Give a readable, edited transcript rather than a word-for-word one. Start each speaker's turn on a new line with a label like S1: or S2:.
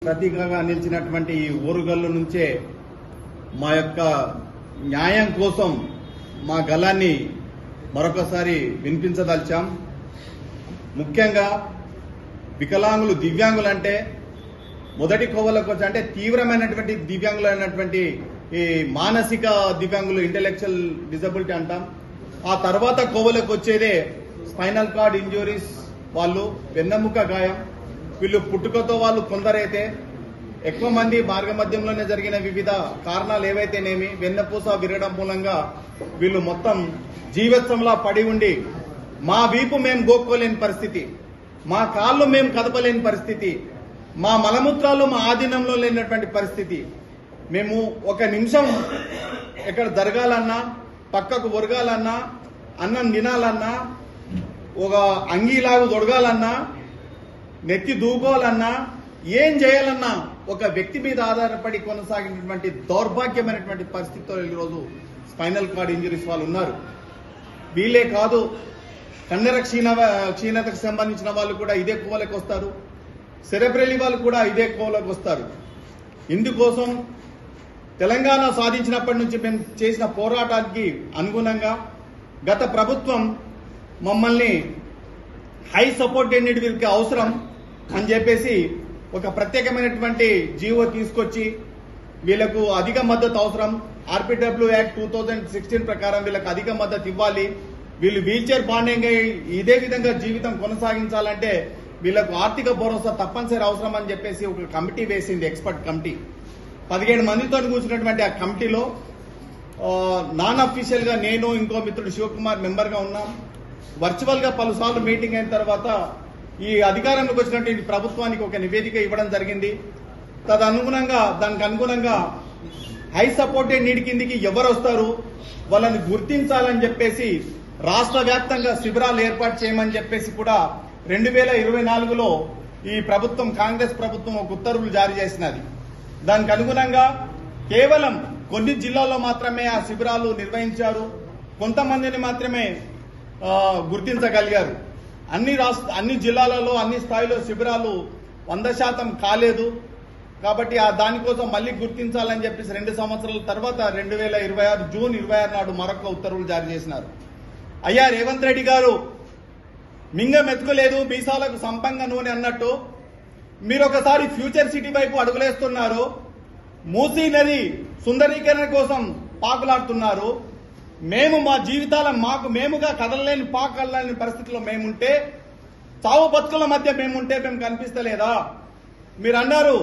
S1: ప్రతీకగా నిలిచినటువంటి ఈ ఓరుగల్లు నుంచే మా యొక్క న్యాయం కోసం మా గళాన్ని మరొకసారి వినిపించదలిచాం. ముఖ్యంగా వికలాంగులు, దివ్యాంగులు అంటే మొదటి కోవలకు వచ్చి అంటే తీవ్రమైనటువంటి దివ్యాంగులు అయినటువంటి ఈ మానసిక దివ్యాంగులు, ఇంటెలెక్చువల్ డిజబిలిటీ అంటాం. ఆ తర్వాత కోవలకు వచ్చేదే స్పైనల్ కార్డ్ ఇంజురీస్, వాళ్ళు వెన్నెముక గాయం. వీళ్ళు పుట్టుకతో వాళ్ళు కొందరైతే, ఎక్కువ మంది మార్గ మధ్యంలోనే జరిగిన వివిధ కారణాలు ఏవైతేనేమి వెన్నపూస విరగడం మూలంగా వీళ్ళు మొత్తం జీవత్సంలా పడి ఉండి మా వీపు మేము గోక్కోలేని పరిస్థితి, మా కాళ్ళు మేము కదపలేని పరిస్థితి, మా మలమూత్రాలు మా ఆధీనంలో లేనటువంటి పరిస్థితి. మేము ఒక నిమిషం ఎక్కడ జరగాలన్నా, పక్కకు ఒరగాలన్నా, అన్నం తినాలన్నా, ఒక అంగీలాగు దొడగాలన్నా, నెత్తి దూకోవాలన్నా, ఏం చేయాలన్నా ఒక వ్యక్తి మీద ఆధారపడి కొనసాగినటువంటి దౌర్భాగ్యమైనటువంటి పరిస్థితితో ఈరోజు స్పైనల్ కార్డ్ ఇంజరీస్ వాళ్ళు ఉన్నారు. వీళ్ళే కాదు, కండర క్షీణతకు సంబంధించిన వాళ్ళు కూడా ఇదే కోవలకు వస్తారు. సెరెబ్రలీ వాళ్ళు కూడా ఇదే కోవలకు వస్తారు. ఇందుకోసం తెలంగాణ సాధించినప్పటి నుంచి మేము చేసిన పోరాటానికి అనుగుణంగా గత ప్రభుత్వం మమ్మల్ని హై సపోర్టెడ్ వీరికి అవసరం అని చెప్పేసి ఒక ప్రత్యేకమైనటువంటి జీవో తీసుకొచ్చి వీళ్లకు అధిక మద్దతు అవసరం, ఆర్పిడబ్ల్యూ యాక్ట్ 2016 ప్రకారం వీళ్ళకి అధిక మద్దతు ఇవ్వాలి, వీళ్ళు వీల్ చైర్ బాండింగ్ ఇదే విధంగా జీవితం కొనసాగించాలంటే వీళ్లకు ఆర్థిక భరోసా తప్పనిసరి అవసరం అని చెప్పేసి ఒక కమిటీ వేసింది, ఎక్స్పర్ట్ కమిటీ. 17 మందితో కూర్చున్నటువంటి ఆ కమిటీలో నాన్ అఫీషియల్ గా నేను, ఇంకో మిత్రుడు శివకుమార్ మెంబర్ గా ఉన్నాం. వర్చువల్ గా పలుసార్లు మీటింగ్ అయిన తర్వాత ఈ అధికారంలోకి వచ్చినటువంటి ప్రభుత్వానికి ఒక నివేదిక ఇవ్వడం జరిగింది. దానికి అనుగుణంగా హై సపోర్టెడ్ నీడ్ కిందికి ఎవరు వస్తారు వాళ్ళని గుర్తించాలని చెప్పేసి రాష్ట్ర వ్యాప్తంగా శిబిరాలు ఏర్పాటు చేయమని చెప్పేసి కూడా 2024లో ఈ ప్రభుత్వం, కాంగ్రెస్ ప్రభుత్వం ఒక ఉత్తర్వులు జారీ చేసినది. దానికి అనుగుణంగా కేవలం కొన్ని జిల్లాల్లో మాత్రమే ఆ శిబిరాలు నిర్వహించారు, కొంతమందిని మాత్రమే గుర్తించగలిగారు. అన్ని జిల్లాలలో, అన్ని స్థాయిలో శిబిరాలు 100% కాలేదు. కాబట్టి దానికోసం మళ్లీ గుర్తించాలని చెప్పేసి 2 సంవత్సరాల తర్వాత 2026 జూన్ 26 నాడు మరొక ఉత్తర్వులు జారీ చేసినారు. అయ్యా రేవంత్ రెడ్డి గారు, మింగం ఎత్తుకోలేదు మీసాలకు సంపంగ నూనె అన్నట్టు మీరు ఒకసారి ఫ్యూచర్ సిటీ వైపు అడుగులేస్తున్నారు. మూసీ నది సుందరీకరణ కోసం పాకులాడుతున్నారు. మేము మా జీవితాల మాకు మేముగా కదలలేని పాకలేని పరిస్థితిలో మేముంటే, చావు బతుకుల మధ్య మేముంటే మేము కనిపిస్తలేదా? మీరు అన్నారు